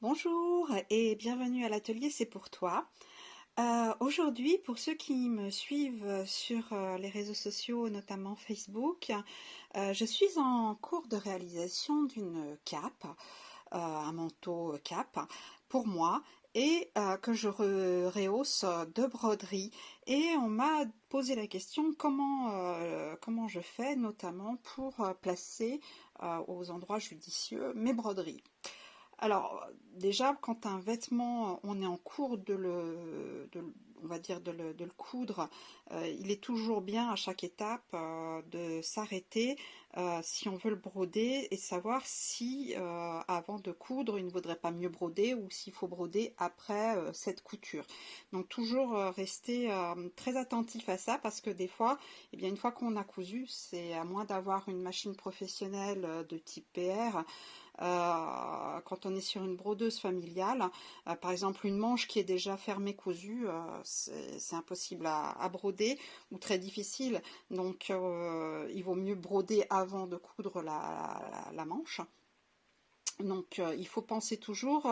Bonjour et bienvenue à l'atelier C'est pour toi. Aujourd'hui, pour ceux qui me suivent sur les réseaux sociaux, notamment Facebook, je suis en cours de réalisation d'une cape, un manteau cape pour moi et que je rehausse de broderie. Et on m'a posé la question comment je fais, notamment pour placer aux endroits judicieux mes broderies. Alors, déjà, quand un vêtement, on est en cours on va dire de le coudre, il est toujours bien à chaque étape de s'arrêter si on veut le broder et savoir si, avant de coudre, il ne vaudrait pas mieux broder ou s'il faut broder après cette couture. Donc, toujours rester très attentif à ça parce que des fois, eh bien, une fois qu'on a cousu, c'est à moins d'avoir une machine professionnelle de type PR. Quand on est sur une brodeuse familiale, par exemple une manche qui est déjà fermée cousue, c'est impossible à broder ou très difficile. Donc il vaut mieux broder avant de coudre la manche. Donc il faut penser toujours,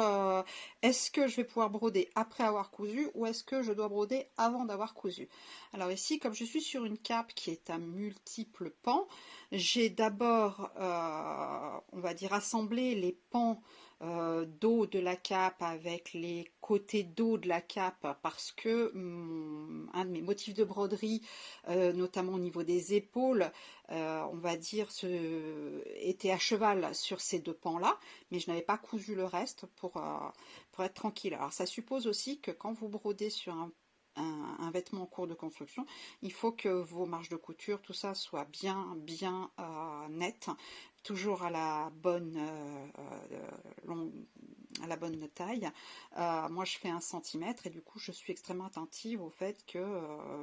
est-ce que je vais pouvoir broder après avoir cousu ou est-ce que je dois broder avant d'avoir cousu? Alors ici, comme je suis sur une cape qui est à multiples pans, j'ai d'abord, on va dire, assemblé les pans dos de la cape avec les côtés dos de la cape parce que un de mes motifs de broderie, notamment au niveau des épaules, on va dire, était à cheval sur ces deux pans-là, mais je n'avais pas cousu le reste pour être tranquille. Alors ça suppose aussi que quand vous brodez sur un vêtement en cours de construction, il faut que vos marges de couture, tout ça soit bien net, toujours à la bonne à la bonne taille. Moi je fais 1 cm et du coup je suis extrêmement attentive au fait que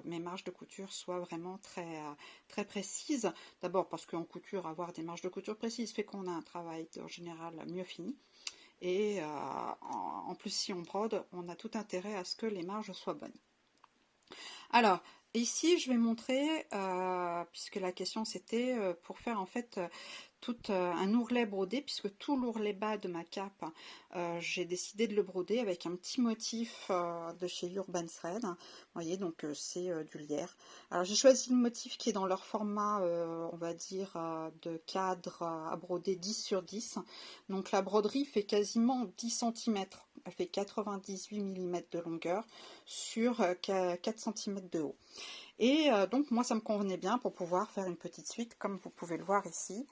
mes marges de couture soient vraiment très précises. D'abord parce qu'en couture, avoir des marges de couture précises fait qu'on a un travail en général mieux fini. Et en plus, si on brode, on a tout intérêt à ce que les marges soient bonnes. Alors, ici, je vais montrer, puisque la question c'était pour faire en fait tout un ourlet brodé, puisque tout l'ourlet bas de ma cape, j'ai décidé de le broder avec un petit motif de chez Urban Thread. Vous voyez, donc c'est du lierre. Alors j'ai choisi le motif qui est dans leur format, on va dire, de cadre à broder 10 sur 10. Donc la broderie fait quasiment 10 cm. Elle fait 98 mm de longueur sur 4 cm de haut. Et donc moi ça me convenait bien pour pouvoir faire une petite suite comme vous pouvez le voir ici.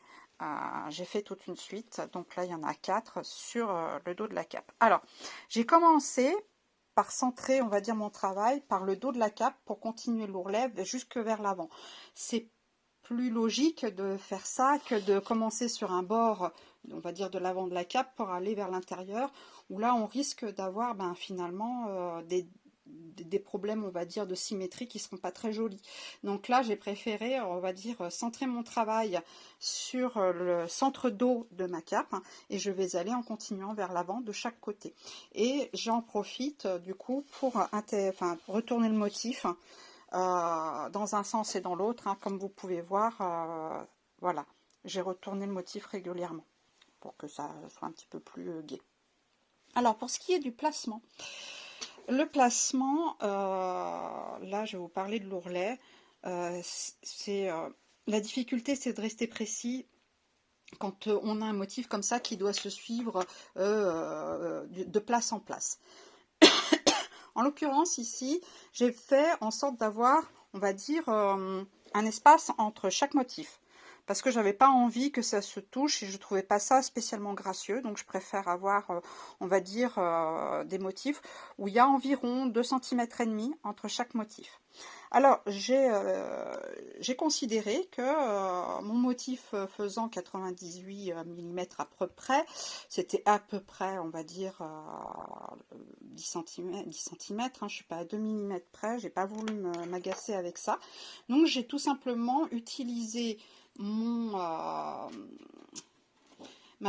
J'ai fait toute une suite, donc là il y en a 4 sur le dos de la cape. Alors j'ai commencé par centrer, on va dire, mon travail par le dos de la cape pour continuer l'ourlet jusque vers l'avant. C'est plus logique de faire ça que de commencer sur un bord, on va dire, de l'avant de la cape pour aller vers l'intérieur, où là on risque d'avoir finalement des problèmes, on va dire, de symétrie qui ne seront pas très jolis. Donc là, j'ai préféré, on va dire, centrer mon travail sur le centre dos de ma cape et je vais aller en continuant vers l'avant de chaque côté. Et j'en profite du coup pour retourner le motif dans un sens et dans l'autre, hein, comme vous pouvez voir. Voilà, j'ai retourné le motif régulièrement pour que ça soit un petit peu plus gai. Alors pour ce qui est du placement, le placement, là je vais vous parler de l'ourlet. La difficulté, c'est de rester précis quand on a un motif comme ça qui doit se suivre de place en place. En l'occurrence ici, j'ai fait en sorte d'avoir, on va dire, un espace entre chaque motif. Parce que j'avais pas envie que ça se touche et je trouvais pas ça spécialement gracieux. Donc je préfère avoir, on va dire, des motifs où il y a environ 2,5 cm entre chaque motif. Alors j'ai considéré que mon motif faisant 98 mm à peu près, c'était à peu près, on va dire, 10 cm, 10 cm, je ne suis pas à 2 mm près, j'ai pas voulu m'agacer avec ça. Donc j'ai tout simplement utilisé ma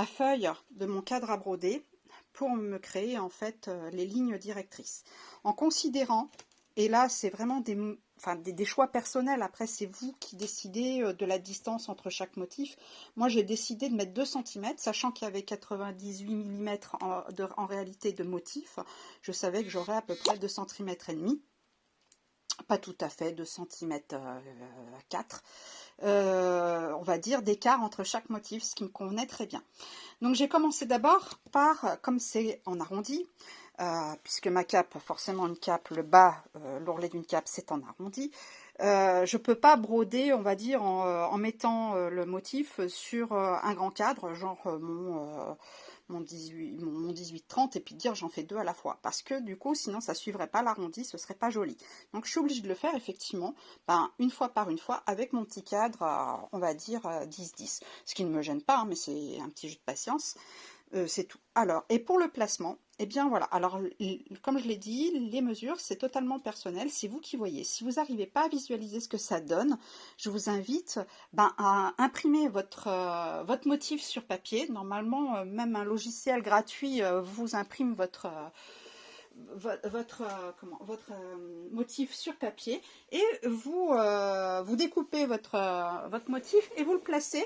feuille de mon cadre à broder pour me créer en fait les lignes directrices. En considérant, et là c'est vraiment enfin, des choix personnels. Après, c'est vous qui décidez de la distance entre chaque motif. Moi, j'ai décidé de mettre 2 cm, sachant qu'il y avait 98 mm en réalité de motif. Je savais que j'aurais à peu près 2 cm et demi. Pas tout à fait, 2 cm 4, on va dire, d'écart entre chaque motif, ce qui me convenait très bien. Donc j'ai commencé d'abord par, comme c'est en arrondi, puisque ma cape, forcément une cape, le bas, l'ourlet d'une cape, c'est en arrondi, je peux pas broder, on va dire, en mettant le motif sur un grand cadre, genre mon 18-30, et puis dire j'en fais 2 à la fois, parce que du coup sinon ça suivrait pas l'arrondi, ce serait pas joli. Donc je suis obligée de le faire effectivement, une fois par une fois, avec mon petit cadre, on va dire 10-10, ce qui ne me gêne pas, hein, mais c'est un petit jeu de patience. C'est tout. Alors, et pour le placement, eh bien voilà, alors comme je l'ai dit, les mesures, c'est totalement personnel, c'est vous qui voyez. Si vous n'arrivez pas à visualiser ce que ça donne, je vous invite à imprimer votre motif sur papier. Normalement, même un logiciel gratuit vous imprime votre motif sur papier, et vous découpez votre motif et vous le placez.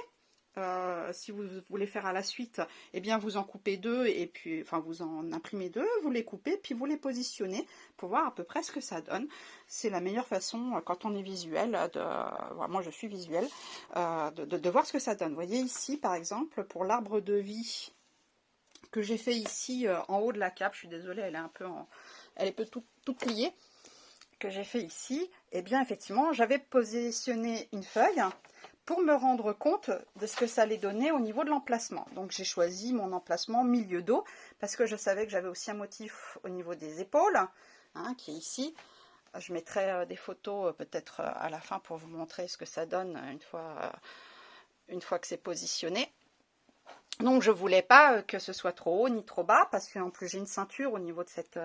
Si vous voulez faire à la suite, eh bien vous en coupez 2, et puis vous en imprimez 2, vous les coupez, puis vous les positionnez pour voir à peu près ce que ça donne. C'est la meilleure façon quand on est visuel, moi je suis visuel, de voir ce que ça donne. Vous voyez ici par exemple pour l'arbre de vie que j'ai fait ici en haut de la cape, je suis désolée, elle est un peu toute pliée, que j'ai fait ici, et bien effectivement j'avais positionné une feuille pour me rendre compte de ce que ça allait donner au niveau de l'emplacement. Donc j'ai choisi mon emplacement milieu dos, parce que je savais que j'avais aussi un motif au niveau des épaules, qui est ici. Je mettrai des photos peut-être à la fin pour vous montrer ce que ça donne une fois que c'est positionné. Donc je voulais pas que ce soit trop haut ni trop bas, parce qu'en plus j'ai une ceinture au niveau de cette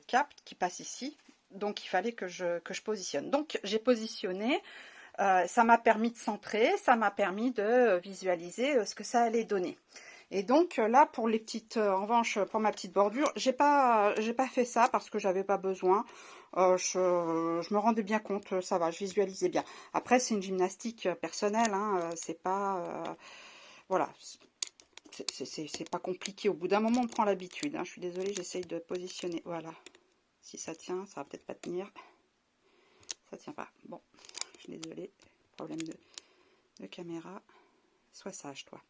cape qui passe ici. Donc il fallait que je positionne. Donc j'ai positionné. Ça m'a permis de centrer, ça m'a permis de visualiser ce que ça allait donner. Et donc là, pour les petites, en revanche, pour ma petite bordure, j'ai pas fait ça parce que j'avais pas besoin. Je me rendais bien compte, ça va, je visualisais bien. Après, c'est une gymnastique personnelle, c'est pas, voilà, c'est pas compliqué. Au bout d'un moment, on prend l'habitude. Je suis désolée, j'essaye de positionner. Voilà, si ça tient, ça va peut-être pas tenir. Ça tient pas. Bon. Je suis désolée, problème de caméra. Sois sage, toi.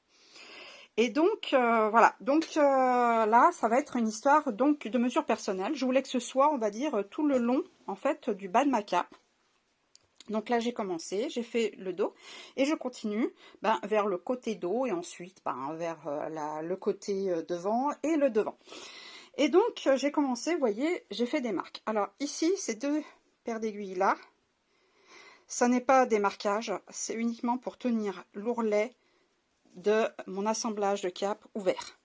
Et donc, voilà. Donc là, ça va être une histoire donc de mesure personnelle. Je voulais que ce soit, on va dire, tout le long, en fait, du bas de ma cape. Donc là, j'ai commencé, j'ai fait le dos, et je continue vers le côté dos, et ensuite vers le côté devant et le devant. Et donc, j'ai commencé, vous voyez, j'ai fait des marques. Alors ici, ces 2 paires d'aiguilles là, ça n'est pas des marquages, c'est uniquement pour tenir l'ourlet de mon assemblage de cape ouvert.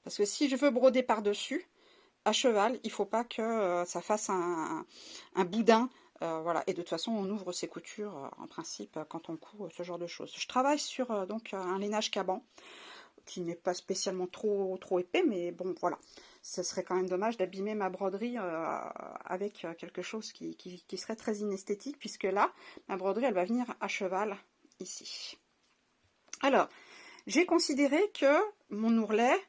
Parce que si je veux broder par-dessus, à cheval, il ne faut pas que ça fasse un boudin. Voilà. Et de toute façon, on ouvre ses coutures en principe quand on coud ce genre de choses. Je travaille sur donc un lainage caban qui n'est pas spécialement trop épais, mais bon, voilà. Ce serait quand même dommage d'abîmer ma broderie avec quelque chose qui serait très inesthétique, puisque là, ma broderie, elle va venir à cheval, ici. Alors, j'ai considéré que mon ourlet,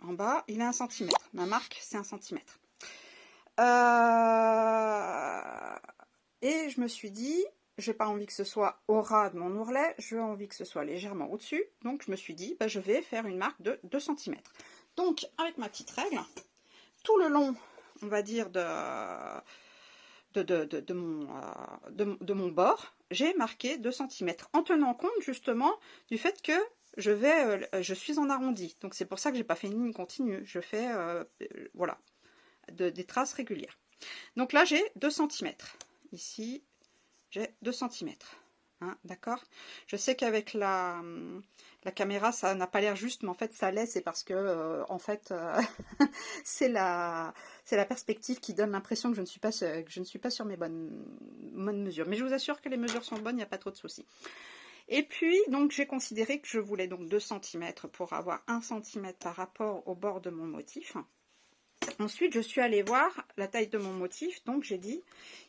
en bas, il est 1 cm. Ma marque, c'est 1 cm. Et je me suis dit, j'ai pas envie que ce soit au ras de mon ourlet, j'ai envie que ce soit légèrement au-dessus. Donc je me suis dit, je vais faire une marque de 2 cm. Donc avec ma petite règle, tout le long, on va dire, de mon bord, j'ai marqué 2 cm, en tenant compte justement du fait que je suis en arrondi. Donc c'est pour ça que j'ai pas fait une ligne continue, je fais voilà, des traces régulières. Donc là j'ai 2 cm. Ici, j'ai 2 cm. D'accord. Je sais qu'avec la caméra, ça n'a pas l'air juste, mais en fait, ça l'est. C'est parce que, en fait, c'est la perspective qui donne l'impression que je ne suis pas sur mes bonnes mesures. Mais je vous assure que les mesures sont bonnes, il n'y a pas trop de soucis. Et puis, donc, j'ai considéré que je voulais donc 2 cm pour avoir 1 cm par rapport au bord de mon motif. Ensuite, je suis allée voir la taille de mon motif, donc j'ai dit,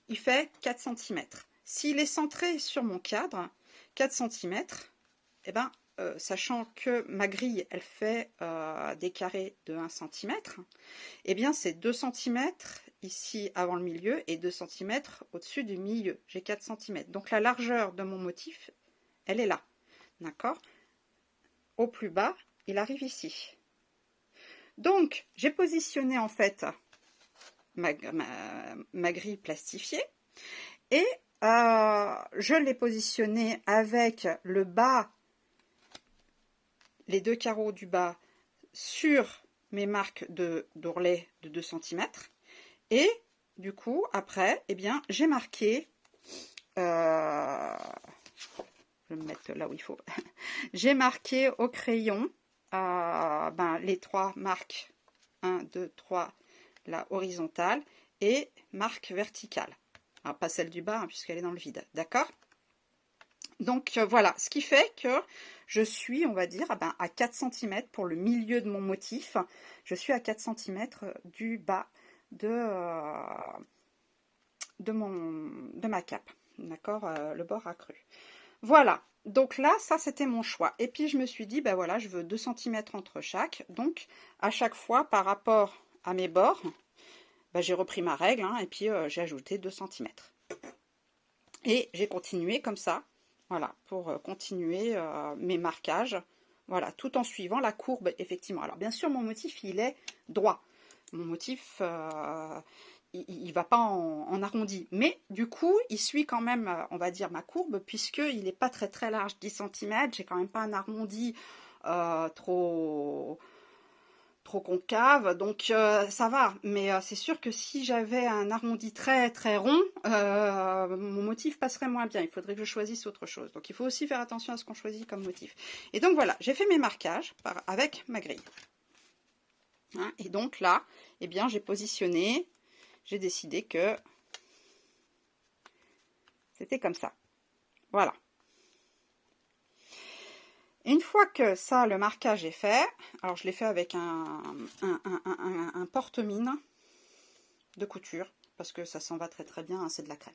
il fait 4 cm. S'il est centré sur mon cadre, 4 cm, eh ben, sachant que ma grille, elle fait des carrés de 1 cm, eh bien c'est 2 cm ici avant le milieu et 2 cm au-dessus du milieu. J'ai 4 cm. Donc la largeur de mon motif, elle est là. D'accord? Au plus bas, il arrive ici. Donc, j'ai positionné en fait ma grille plastifiée et je l'ai positionnée avec le bas, les deux carreaux du bas sur mes marques d'ourlet de 2 cm. Et du coup, après, eh bien, j'ai marqué, je vais me mettre là où il faut, j'ai marqué au crayon les 3 marques, 1, 2, 3, la horizontale et marque verticale. Alors, pas celle du bas, hein, puisqu'elle est dans le vide, d'accord? Donc voilà, ce qui fait que je suis, on va dire, à 4 cm pour le milieu de mon motif. Je suis à 4 cm du bas de ma cape, d'accord, le bord accru. Voilà, donc là, ça c'était mon choix. Et puis je me suis dit, ben voilà, je veux 2 cm entre chaque. Donc à chaque fois, par rapport à mes bords, j'ai repris ma règle, hein, et puis j'ai ajouté 2 cm. Et j'ai continué comme ça, voilà, pour continuer mes marquages, voilà, tout en suivant la courbe, effectivement. Alors bien sûr, mon motif, il est droit. Mon motif, il ne va pas en arrondi. Mais du coup, il suit quand même, on va dire, ma courbe, puisqu'il n'est pas très très large, 10 cm. J'ai quand même pas un arrondi trop concave, donc ça va. Mais c'est sûr que si j'avais un arrondi très très rond, mon motif passerait moins bien. Il faudrait que je choisisse autre chose. Donc il faut aussi faire attention à ce qu'on choisit comme motif. Et donc voilà, j'ai fait mes marquages avec ma grille. Hein, et donc là, eh bien, j'ai positionné, j'ai décidé que c'était comme ça. Voilà. Une fois que ça, le marquage est fait, alors je l'ai fait avec un porte-mine de couture, parce que ça s'en va très très bien, hein, c'est de la crème.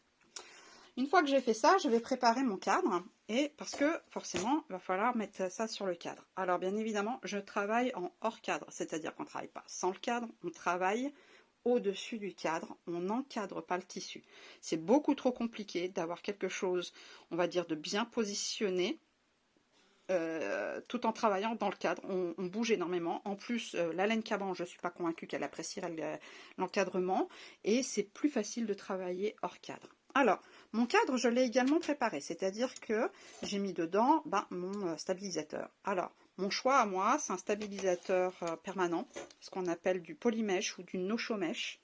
Une fois que j'ai fait ça, je vais préparer mon cadre, et parce que forcément, il va falloir mettre ça sur le cadre. Alors bien évidemment, je travaille en hors cadre, c'est-à-dire qu'on ne travaille pas sans le cadre, on travaille au-dessus du cadre, on n'encadre pas le tissu. C'est beaucoup trop compliqué d'avoir quelque chose, on va dire, de bien positionné, tout en travaillant dans le cadre. On bouge énormément. En plus, la laine Caban, je ne suis pas convaincue qu'elle apprécierait l'encadrement, et c'est plus facile de travailler hors cadre. Alors, mon cadre, je l'ai également préparé, c'est-à-dire que j'ai mis dedans mon stabilisateur. Alors, mon choix à moi, c'est un stabilisateur permanent, ce qu'on appelle du polymèche ou du no-show-mèche.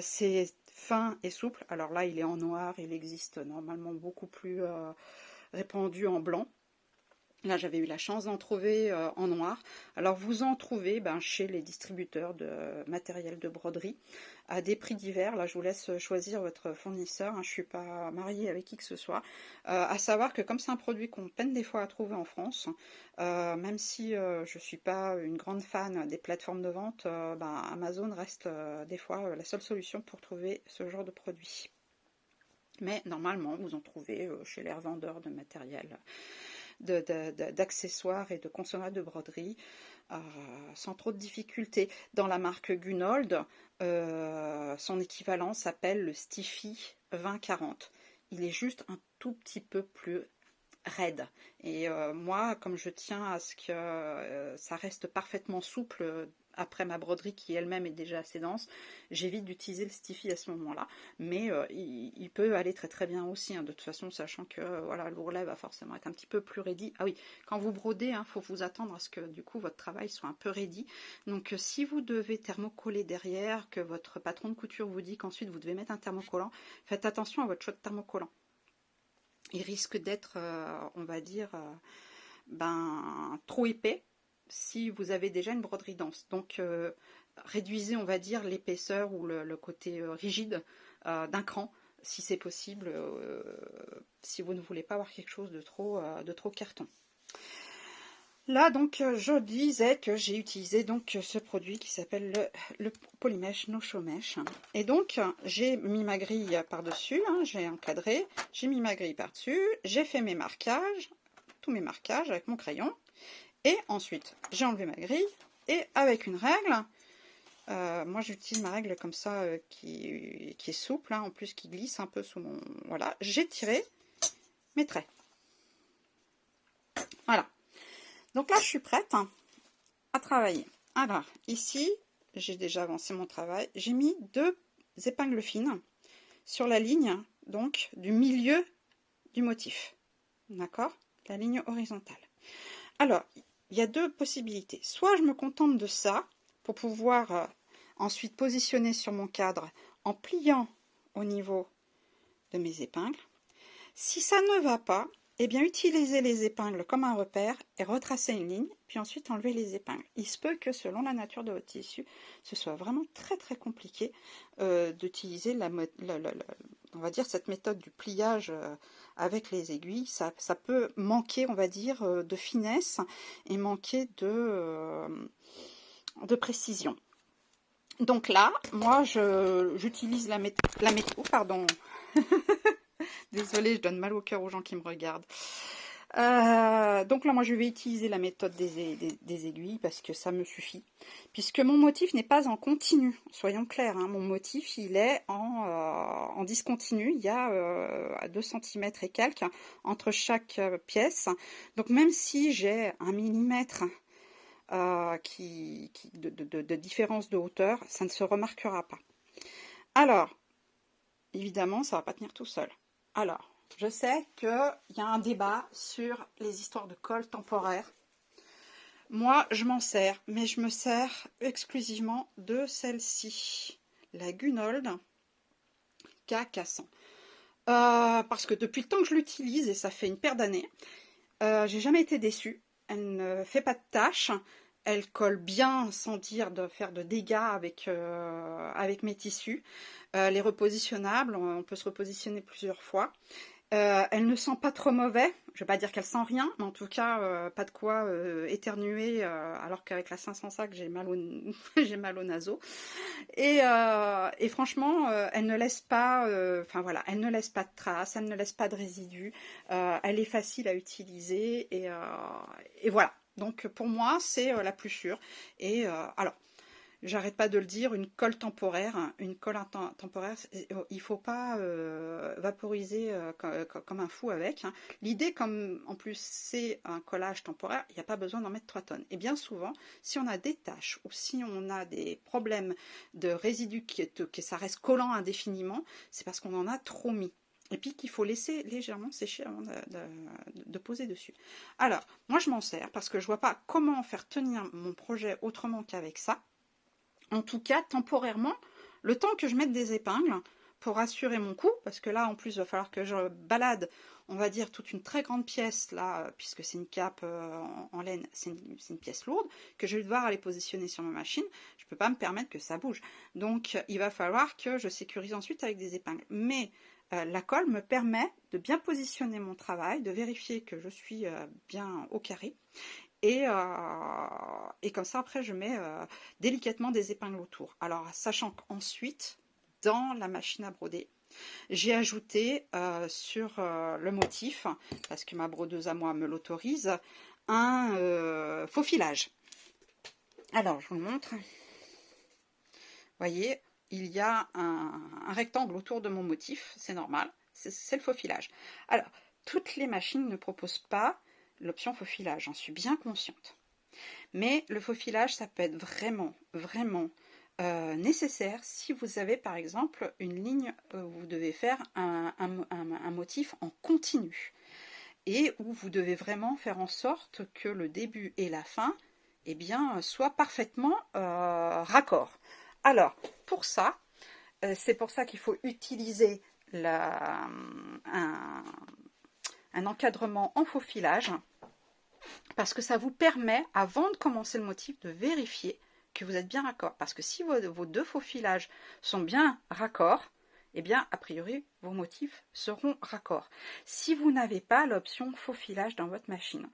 C'est fin et souple. Alors là, il est en noir, il existe normalement beaucoup plus répandu en blanc. Là, j'avais eu la chance d'en trouver en noir. Alors, vous en trouvez chez les distributeurs de matériel de broderie à des prix divers. Là, je vous laisse choisir votre fournisseur. Hein, je ne suis pas mariée avec qui que ce soit. À savoir que comme c'est un produit qu'on peine des fois à trouver en France, même si je ne suis pas une grande fan des plateformes de vente, Amazon reste des fois la seule solution pour trouver ce genre de produit. Mais normalement, vous en trouvez chez les revendeurs de matériel d'accessoires et de consommables de broderie sans trop de difficultés. Dans la marque Gunold, son équivalent s'appelle le Stiffy 2040. Il est juste un tout petit peu plus raide. Et moi, comme je tiens à ce que ça reste parfaitement souple après ma broderie qui elle-même est déjà assez dense, j'évite d'utiliser le stiffy à ce moment-là. Mais il peut aller très très bien aussi, hein, de toute façon, sachant que voilà, l'ourlet va forcément être un petit peu plus raidi. Ah oui, quand vous brodez, il faut vous attendre à ce que du coup votre travail soit un peu raidi. Donc si vous devez thermocoller derrière, que votre patron de couture vous dit qu'ensuite vous devez mettre un thermocollant, faites attention à votre choix de thermocollant. Il risque d'être, on va dire, trop épais si vous avez déjà une broderie dense. Donc, réduisez, on va dire, l'épaisseur ou le côté rigide d'un cran, si c'est possible, si vous ne voulez pas avoir quelque chose de trop carton. Là, donc, je disais que j'ai utilisé donc ce produit qui s'appelle le Polymèche No Show Mesh. Et donc, j'ai mis ma grille par-dessus, hein, j'ai encadré, j'ai mis ma grille par-dessus, j'ai fait mes marquages, tous mes marquages avec mon crayon. Et ensuite, j'ai enlevé ma grille et avec une règle, moi j'utilise ma règle comme ça qui est souple, hein, en plus qui glisse un peu sous mon... Voilà, j'ai tiré mes traits. Voilà. Donc là, je suis prête à travailler. Alors, ici, j'ai déjà avancé mon travail. J'ai mis 2 épingles fines sur la ligne, donc, du milieu du motif. D'accord? La ligne horizontale. Alors, il y a 2 possibilités. Soit je me contente de ça, pour pouvoir ensuite positionner sur mon cadre en pliant au niveau de mes épingles. Si ça ne va pas, eh bien, utilisez les épingles comme un repère et retracez une ligne, puis ensuite enlevez les épingles. Il se peut que selon la nature de votre tissu, ce soit vraiment très très compliqué d'utiliser on va dire cette méthode du pliage avec les aiguilles. Ça peut manquer, on va dire, de finesse et manquer de précision. Donc là, moi, j'utilise la méthode, pardon. Désolée, je donne mal au cœur aux gens qui me regardent. Donc là, moi, je vais utiliser la méthode des aiguilles parce que ça me suffit. Puisque mon motif n'est pas en continu, soyons clairs. Hein, mon motif, il est en discontinu. Il y a 2 cm et quelques entre chaque pièce. Donc même si j'ai 1 millimètre de différence de hauteur, ça ne se remarquera pas. Alors, évidemment, ça ne va pas tenir tout seul. Alors, je sais qu'il y a un débat sur les histoires de colle temporaire. Moi, je m'en sers, mais je me sers exclusivement de celle-ci, la Gunold K400. Parce que depuis le temps que je l'utilise, et ça fait une paire d'années, j'ai jamais été déçue. Elle ne fait pas de tâches. Elle colle bien sans dire de faire de dégâts avec mes tissus. Les repositionnables, on peut se repositionner plusieurs fois. Elle ne sent pas trop mauvais. Je ne vais pas dire qu'elle sent rien, mais en tout cas, pas de quoi éternuer, alors qu'avec la 505, j'ai mal au naseau. Et franchement, elle ne laisse pas, elle ne laisse pas de traces, elle ne laisse pas de résidus. Elle est facile à utiliser et voilà. Donc pour moi, c'est la plus sûre. Et alors, j'arrête pas de le dire, une colle temporaire, il ne faut pas vaporiser comme un fou avec. Hein. L'idée, comme en plus c'est un collage temporaire, il n'y a pas besoin d'en mettre 3 tonnes. Et bien souvent, si on a des taches ou si on a des problèmes de résidus que ça reste collant indéfiniment, c'est parce qu'on en a trop mis. Et puis qu'il faut laisser légèrement sécher avant de poser dessus. Alors, moi je m'en sers parce que je ne vois pas comment faire tenir mon projet autrement qu'avec ça. En tout cas, temporairement, le temps que je mette des épingles pour assurer mon coup, parce que là, en plus, il va falloir que je balade, on va dire, toute une très grande pièce, là, puisque c'est une cape en laine, c'est une pièce lourde, que je vais devoir aller positionner sur ma machine, je ne peux pas me permettre que ça bouge. Donc, il va falloir que je sécurise ensuite avec des épingles. Mais la colle me permet de bien positionner mon travail, de vérifier que je suis bien au carré, et comme ça, après, je mets délicatement des épingles autour. Alors, sachant qu'ensuite, dans la machine à broder, j'ai ajouté sur le motif, parce que ma brodeuse à moi me l'autorise, un faux filage. Alors, je vous le montre. Vous voyez, il y a un rectangle autour de mon motif, c'est normal, c'est le faux filage. Alors, toutes les machines ne proposent pas l'option faux filage, j'en suis bien consciente. Mais le faux filage, ça peut être vraiment, vraiment nécessaire si vous avez par exemple une ligne où vous devez faire un motif en continu et où vous devez vraiment faire en sorte que le début et la fin soient parfaitement raccord. Alors, pour ça, c'est pour ça qu'il faut utiliser un encadrement en faux filage, parce que ça vous permet, avant de commencer le motif, de vérifier que vous êtes bien raccord. Parce que si vos 2 faux filages sont bien raccords, eh bien, a priori, vos motifs seront raccords. Si vous n'avez pas l'option faux filage dans votre machine,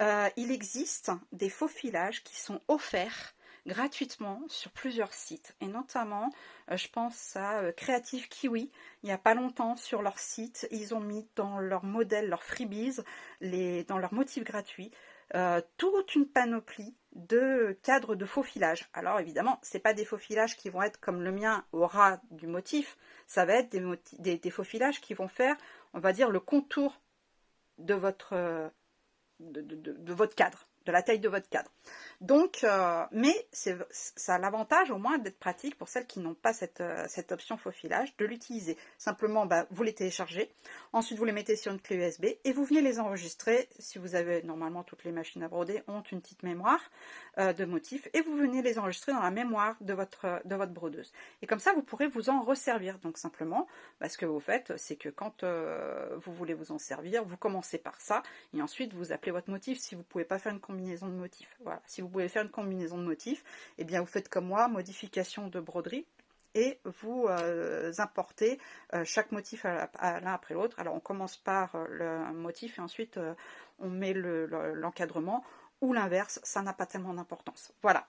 Il existe des faux filages qui sont offerts gratuitement sur plusieurs sites, et notamment je pense à Creative Kiwi. Il n'y a pas longtemps, sur leur site, ils ont mis dans leur modèle, leur freebies, dans leurs motifs gratuits, toute une panoplie de cadres de faux filage. Alors évidemment, c'est pas des faux filages qui vont être comme le mien au ras du motif, ça va être des faux filages qui vont faire, on va dire, le contour de votre de votre cadre, de la taille de votre cadre. Donc, mais ça a l'avantage au moins d'être pratique pour celles qui n'ont pas cette option faux filage, de l'utiliser. Simplement, vous les téléchargez, ensuite vous les mettez sur une clé USB et vous venez les enregistrer. Si vous avez, normalement toutes les machines à broder ont une petite mémoire de motifs, et vous venez les enregistrer dans la mémoire de votre brodeuse. Et comme ça, vous pourrez vous en resservir. Donc simplement, ce que vous faites, c'est que quand vous voulez vous en servir, vous commencez par ça, et ensuite vous appelez votre motif. Si vous ne pouvez pas faire une combinaison de motifs, voilà. Si vous pouvez faire une combinaison de motifs, eh bien vous faites comme moi, modification de broderie, et vous importez chaque motif l'un après l'autre. Alors on commence par le motif et ensuite on met l'encadrement, ou l'inverse, ça n'a pas tellement d'importance. Voilà.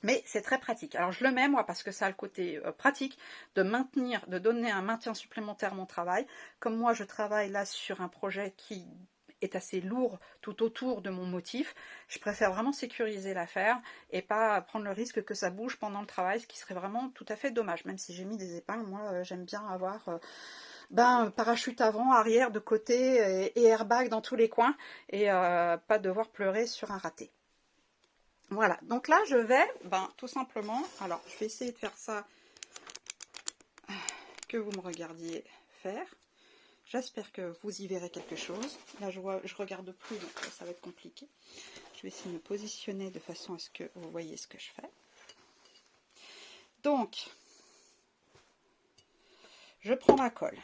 Mais c'est très pratique. Alors je le mets moi parce que ça a le côté pratique de maintenir, de donner un maintien supplémentaire à mon travail. Comme moi je travaille là sur un projet qui est assez lourd tout autour de mon motif, je préfère vraiment sécuriser l'affaire et pas prendre le risque que ça bouge pendant le travail, ce qui serait vraiment tout à fait dommage. Même si j'ai mis des épingles, moi j'aime bien avoir parachute avant, arrière, de côté et airbag dans tous les coins, et pas devoir pleurer sur un raté. Voilà, donc là je vais tout simplement, alors je vais essayer de faire ça, que vous me regardiez faire. J'espère que vous y verrez quelque chose. Là je regarde plus, donc ça va être compliqué. Je vais essayer de me positionner de façon à ce que vous voyez ce que je fais. Donc, je prends ma colle.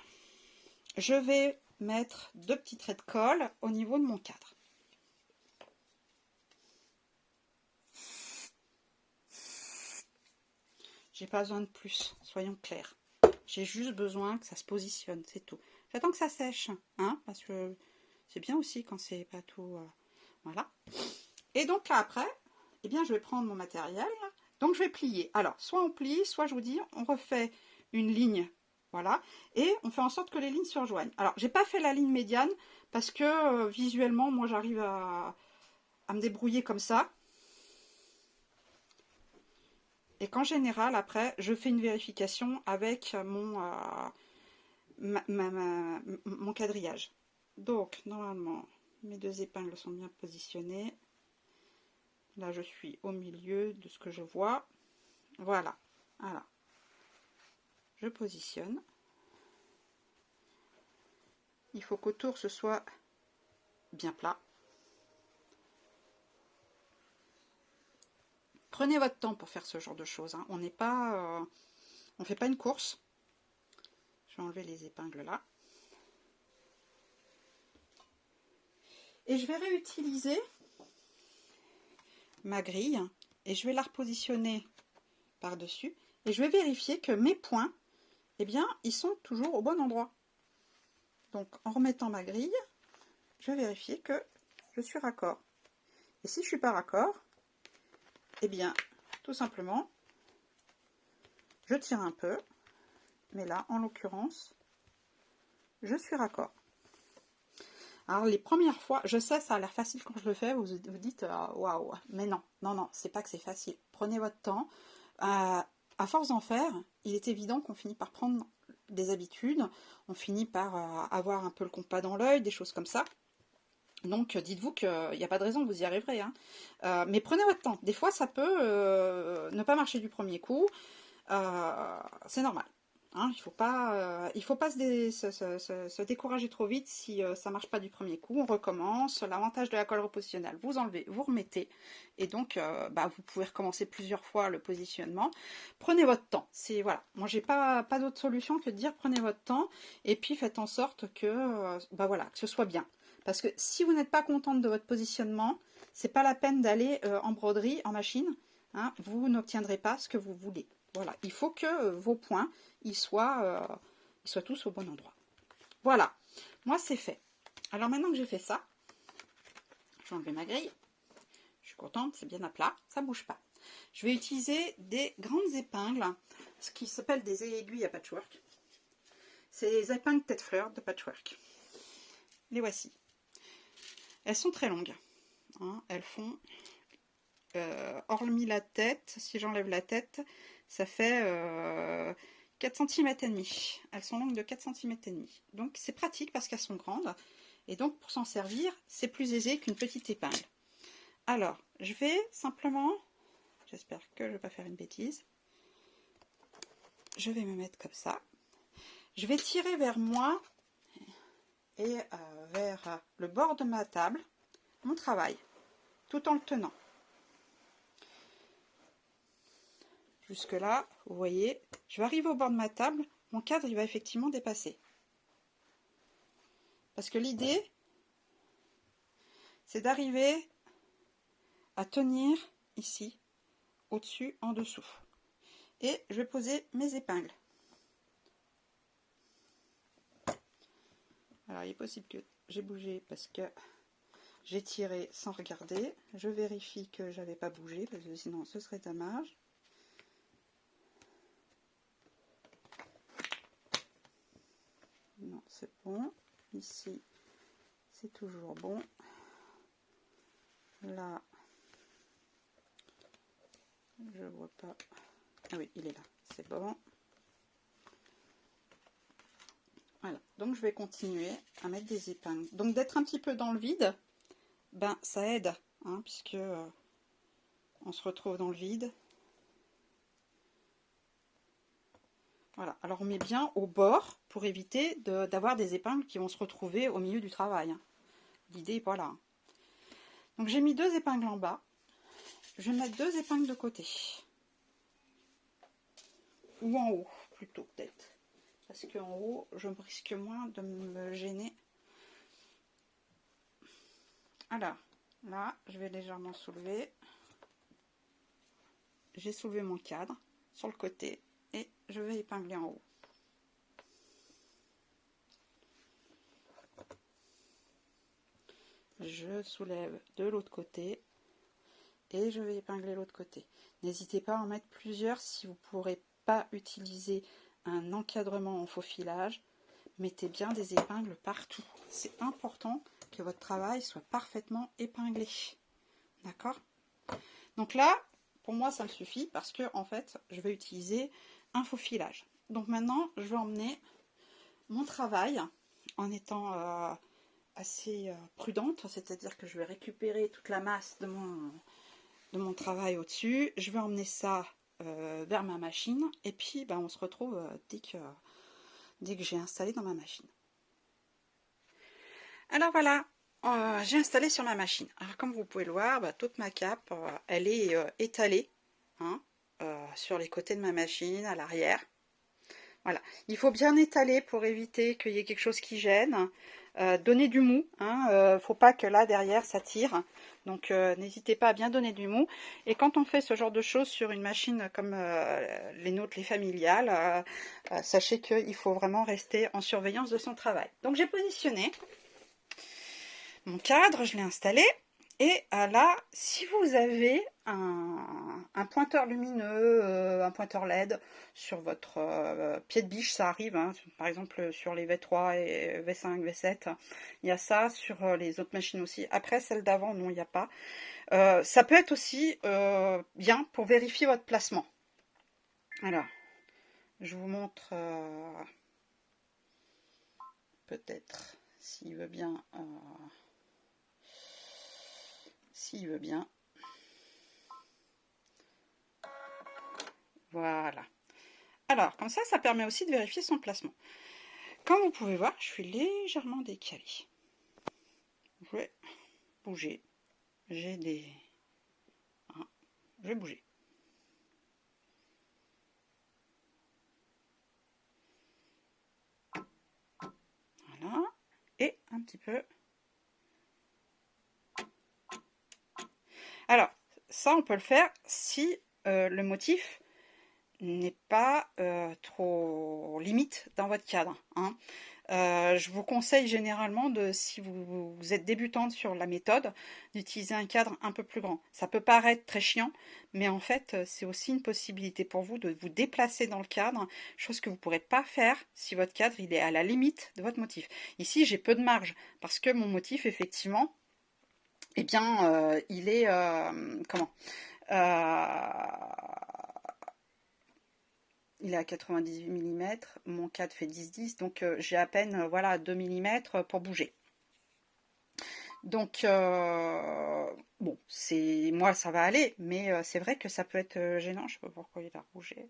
Je vais mettre 2 petits traits de colle au niveau de mon cadre. J'ai pas besoin de plus, soyons clairs. J'ai juste besoin que ça se positionne, c'est tout. J'attends que ça sèche, hein, parce que c'est bien aussi quand c'est pas tout... voilà. Et donc là, après, eh bien, je vais prendre mon matériel. Donc, je vais plier. Alors, soit on plie, soit je vous dis, on refait une ligne. Voilà. Et on fait en sorte que les lignes se rejoignent. Alors, j'ai pas fait la ligne médiane parce que visuellement, moi, j'arrive à me débrouiller comme ça. Et qu'en général, après, je fais une vérification avec mon quadrillage. Donc, normalement, mes 2 épingles sont bien positionnées. Là, je suis au milieu de ce que je vois. Voilà. Voilà. Je positionne. Il faut qu'autour, ce soit bien plat. Prenez votre temps pour faire ce genre de choses, hein. On n'est pas... on fait pas une course. Je vais enlever les épingles là. Et je vais réutiliser ma grille et je vais la repositionner par-dessus. Et je vais vérifier que mes points, eh bien, ils sont toujours au bon endroit. Donc, en remettant ma grille, je vais vérifier que je suis raccord. Et si je ne suis pas raccord, eh bien, tout simplement, je tire un peu. Mais là, en l'occurrence, je suis raccord. Alors, les premières fois, je sais, ça a l'air facile quand je le fais, vous vous dites waouh, mais non, non, non, c'est pas que c'est facile. Prenez votre temps. À force d'en faire, il est évident qu'on finit par prendre des habitudes, on finit par avoir un peu le compas dans l'œil, des choses comme ça. Donc, dites-vous qu'il n'y a pas de raison, vous y arriverez, hein. Mais prenez votre temps. Des fois, ça peut ne pas marcher du premier coup. C'est normal. Hein, il ne faut pas se décourager trop vite si ça ne marche pas du premier coup. On recommence. L'avantage de la colle repositionnelle, vous enlevez, vous remettez. Et donc, vous pouvez recommencer plusieurs fois le positionnement. Prenez votre temps. Voilà. Moi, j'ai pas d'autre solution que de dire prenez votre temps. Et puis, faites en sorte que, que ce soit bien. Parce que si vous n'êtes pas contente de votre positionnement, c'est pas la peine d'aller en broderie, en machine. Hein, vous n'obtiendrez pas ce que vous voulez. Voilà, il faut que vos points ils soient tous au bon endroit. Voilà, moi c'est fait. Alors maintenant que j'ai fait ça, Je vais enlever ma grille. Je suis contente, c'est bien à plat, ça ne bouge pas. Je vais utiliser des grandes épingles, ce qui s'appelle des aiguilles à patchwork. C'est les épingles tête-fleur de patchwork. Les voici. Elles sont très longues. Hein, elles font, hormis la tête, si j'enlève la tête, ça fait 4 cm et demi. Elles sont longues de 4 cm et demi. Donc c'est pratique parce qu'elles sont grandes. Et donc pour s'en servir, c'est plus aisé qu'une petite épingle. Alors, je vais simplement, j'espère que je ne vais pas faire une bêtise, je vais me mettre comme ça. Je vais tirer vers moi et vers le bord de ma table mon travail, tout en le tenant. Jusque là, vous voyez, je vais arriver au bord de ma table, mon cadre il va effectivement dépasser. Parce que l'idée, c'est d'arriver à tenir ici, au-dessus, en dessous. Et je vais poser mes épingles. Alors il est possible que j'ai bougé parce que j'ai tiré sans regarder. Je vérifie que j'avais pas bougé parce que sinon ce serait dommage. Non, c'est bon. Ici, c'est toujours bon. Là, je vois pas. Ah oui, il est là. C'est bon. Voilà. Donc, je vais continuer à mettre des épingles. Donc, d'être un petit peu dans le vide, ben, ça aide, hein, puisque on se retrouve dans le vide. Voilà. Alors, on met bien au bord pour éviter d'avoir des épingles qui vont se retrouver au milieu du travail. Hein. L'idée est pas là. Donc, j'ai mis 2 épingles en bas. Je vais mettre 2 épingles de côté. Ou en haut, plutôt, peut-être. Parce qu'en haut, je risque moins de me gêner. Alors, là, je vais légèrement soulever. J'ai soulevé mon cadre sur le côté et je vais épingler en haut. Je soulève de l'autre côté et je vais épingler l'autre côté. N'hésitez pas à en mettre plusieurs si vous ne pourrez pas utiliser un encadrement en faux filage. Mettez bien des épingles partout. C'est important que votre travail soit parfaitement épinglé. D'accord? Donc là, pour moi, ça me suffit parce que en fait, je vais utiliser un faux filage. Donc maintenant, je vais emmener mon travail en étant assez prudente, c'est-à-dire que je vais récupérer toute la masse de mon travail au-dessus. Je vais emmener ça vers ma machine et puis ben, on se retrouve dès que j'ai installé dans ma machine. Alors voilà, j'ai installé sur ma machine. Alors comme vous pouvez le voir, bah, toute ma cape, elle est étalée hein, sur les côtés de ma machine, à l'arrière. Voilà, il faut bien étaler pour éviter qu'il y ait quelque chose qui gêne. Donner du mou, hein, faut pas que là derrière ça tire. Donc n'hésitez pas à bien donner du mou. Et quand on fait ce genre de choses sur une machine comme les nôtres, les familiales, sachez qu'il faut vraiment rester en surveillance de son travail. Donc j'ai positionné mon cadre, je l'ai installé. Et là, si vous avez un pointeur lumineux, un pointeur LED sur votre pied de biche, ça arrive, hein, par exemple sur les V3 et V5, V7, il y a ça, sur les autres machines aussi. Après, celle d'avant, non, il n'y a pas. Ça peut être aussi bien pour vérifier votre placement. Alors, je vous montre peut-être, s'il veut bien... s'il veut bien. Voilà. Alors, comme ça, ça permet aussi de vérifier son placement. Comme vous pouvez voir, je suis légèrement décalée. Je vais bouger. J'ai des... Ah, je vais bouger. Voilà. Et un petit peu... Alors, ça, on peut le faire si le motif n'est pas trop limite dans votre cadre. Hein. Je vous conseille généralement si vous êtes débutante sur la méthode, d'utiliser un cadre un peu plus grand. Ça peut paraître très chiant, mais en fait, c'est aussi une possibilité pour vous de vous déplacer dans le cadre, chose que vous ne pourrez pas faire si votre cadre il est à la limite de votre motif. Ici, j'ai peu de marge, parce que mon motif, effectivement, eh bien, il est... comment il est à 98 mm, mon cadre fait 10-10, donc j'ai à peine voilà, 2 mm pour bouger. Donc, bon, moi ça va aller, mais c'est vrai que ça peut être gênant. Je sais pas pourquoi il a bougé.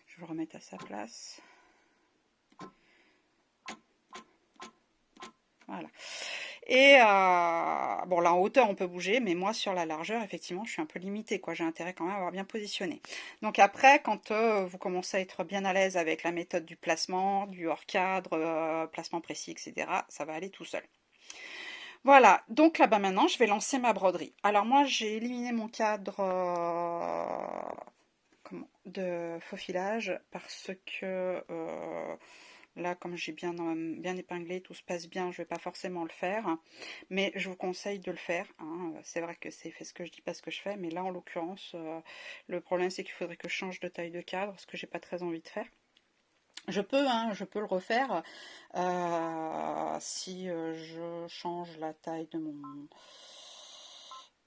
Je vais le remettre à sa place. Voilà. Et bon, là en hauteur on peut bouger, mais moi sur la largeur, effectivement, je suis un peu limitée, quoi. J'ai intérêt quand même à avoir bien positionné. Donc après, quand vous commencez à être bien à l'aise avec la méthode du placement, du hors cadre, placement précis, etc., ça va aller tout seul. Voilà, donc là-bas maintenant, je vais lancer ma broderie. Alors moi, j'ai éliminé mon cadre de faux filage parce que là, comme j'ai bien épinglé, tout se passe bien, je ne vais pas forcément le faire. Mais je vous conseille de le faire, hein. C'est vrai que c'est fait ce que je dis, pas ce que je fais. Mais là, en l'occurrence, le problème, c'est qu'il faudrait que je change de taille de cadre, ce que j'ai pas très envie de faire. Je peux le refaire si je change la taille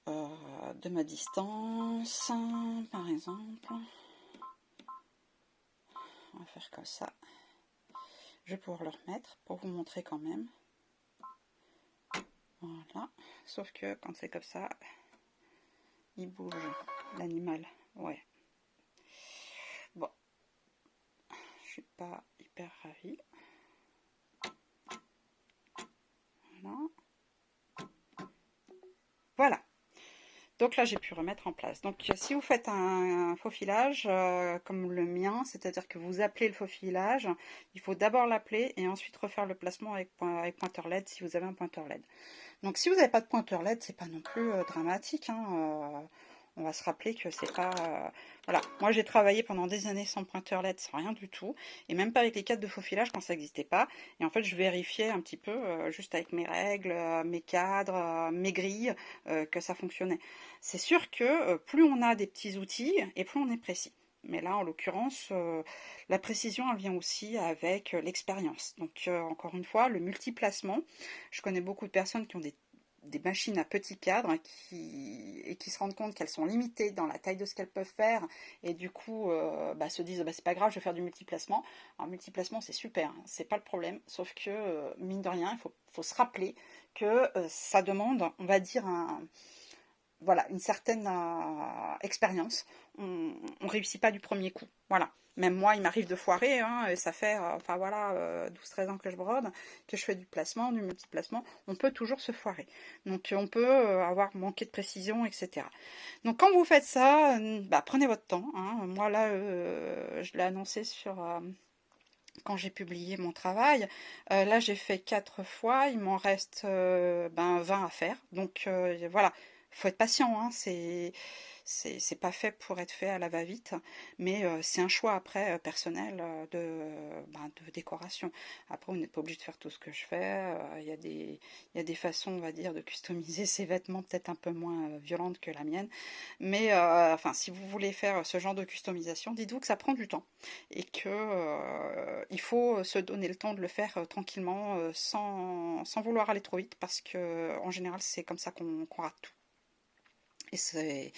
de ma distance, par exemple. On va faire comme ça. Je vais pouvoir le remettre pour vous montrer quand même. Voilà. Sauf que quand c'est comme ça, il bouge l'animal. Ouais. Bon. Je suis pas hyper ravie. Voilà. Voilà. Donc là, j'ai pu remettre en place. Donc si vous faites un faux filage comme le mien, c'est-à-dire que vous appelez le faux filage, il faut d'abord l'appeler et ensuite refaire le placement avec pointeur LED si vous avez un pointeur LED. Donc si vous n'avez pas de pointeur LED, c'est pas non plus dramatique, hein. On va se rappeler que c'est pas... Voilà, moi j'ai travaillé pendant des années sans pointeur LED, sans rien du tout, et même pas avec les cadres de faux filage quand ça n'existait pas. Et en fait, je vérifiais un petit peu, juste avec mes règles, mes cadres, mes grilles, que ça fonctionnait. C'est sûr que plus on a des petits outils, et plus on est précis. Mais là, en l'occurrence, la précision, elle vient aussi avec l'expérience. Donc, encore une fois, le multiplacement. Je connais beaucoup de personnes qui ont des machines à petit cadre et qui se rendent compte qu'elles sont limitées dans la taille de ce qu'elles peuvent faire et du coup se disent c'est pas grave, je vais faire du multiplacement. Alors multiplacement c'est super, hein, c'est pas le problème, sauf que mine de rien il faut se rappeler que ça demande, on va dire, voilà, une certaine expérience. On ne réussit pas du premier coup. Voilà. Même moi, il m'arrive de foirer, hein, et ça fait enfin voilà, 12-13 ans que je brode, que je fais du placement, du multiplacement. On peut toujours se foirer. Donc on peut avoir manqué de précision, etc. Donc quand vous faites ça, prenez votre temps, hein. Moi là, je l'ai annoncé quand j'ai publié mon travail. Là, j'ai fait 4 fois, il m'en reste 20 à faire. Donc voilà, il faut être patient, hein, c'est pas fait pour être fait à la va-vite, mais c'est un choix après personnel de décoration. Après, vous n'êtes pas obligé de faire tout ce que je fais. Il y a des façons, on va dire, de customiser ses vêtements peut-être un peu moins violentes que la mienne. Mais enfin, si vous voulez faire ce genre de customisation, dites-vous que ça prend du temps et que il faut se donner le temps de le faire tranquillement, sans vouloir aller trop vite, parce que en général, c'est comme ça qu'on rate tout. Et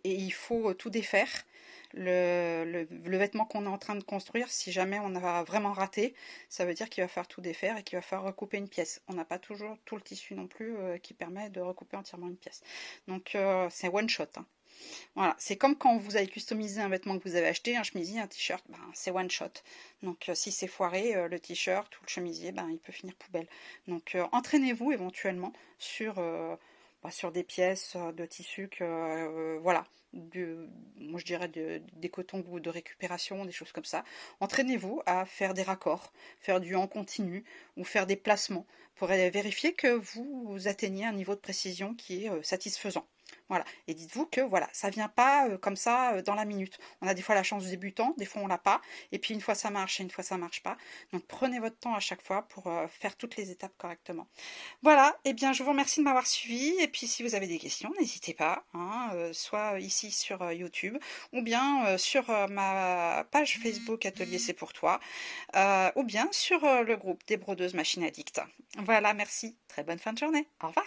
il faut tout défaire. Le vêtement qu'on est en train de construire, si jamais on a vraiment raté, ça veut dire qu'il va falloir tout défaire et qu'il va falloir recouper une pièce. On n'a pas toujours tout le tissu non plus qui permet de recouper entièrement une pièce. Donc c'est one shot, hein. Voilà, c'est comme quand vous avez customisé un vêtement que vous avez acheté, un chemisier, un t-shirt, c'est one shot. Donc si c'est foiré, le t-shirt ou le chemisier, il peut finir poubelle. Donc entraînez-vous éventuellement sur des pièces de tissu que voilà, moi je dirais des cotons de récupération, des choses comme ça. Entraînez-vous à faire des raccords, faire du en continu ou faire des placements pour vérifier que vous atteignez un niveau de précision qui est satisfaisant. Voilà. Et dites-vous que voilà, ça vient pas comme ça dans la minute. On a des fois la chance du débutant, des fois on l'a pas. Et puis une fois ça marche et une fois ça marche pas. Donc prenez votre temps à chaque fois pour faire toutes les étapes correctement. Voilà, eh bien je vous remercie de m'avoir suivi. Et puis si vous avez des questions, n'hésitez pas, hein, soit ici sur YouTube ou bien sur ma page Facebook Atelier C'est pour toi, ou bien sur le groupe des brodeuses machines addictes. Voilà, merci. Très bonne fin de journée. Au revoir.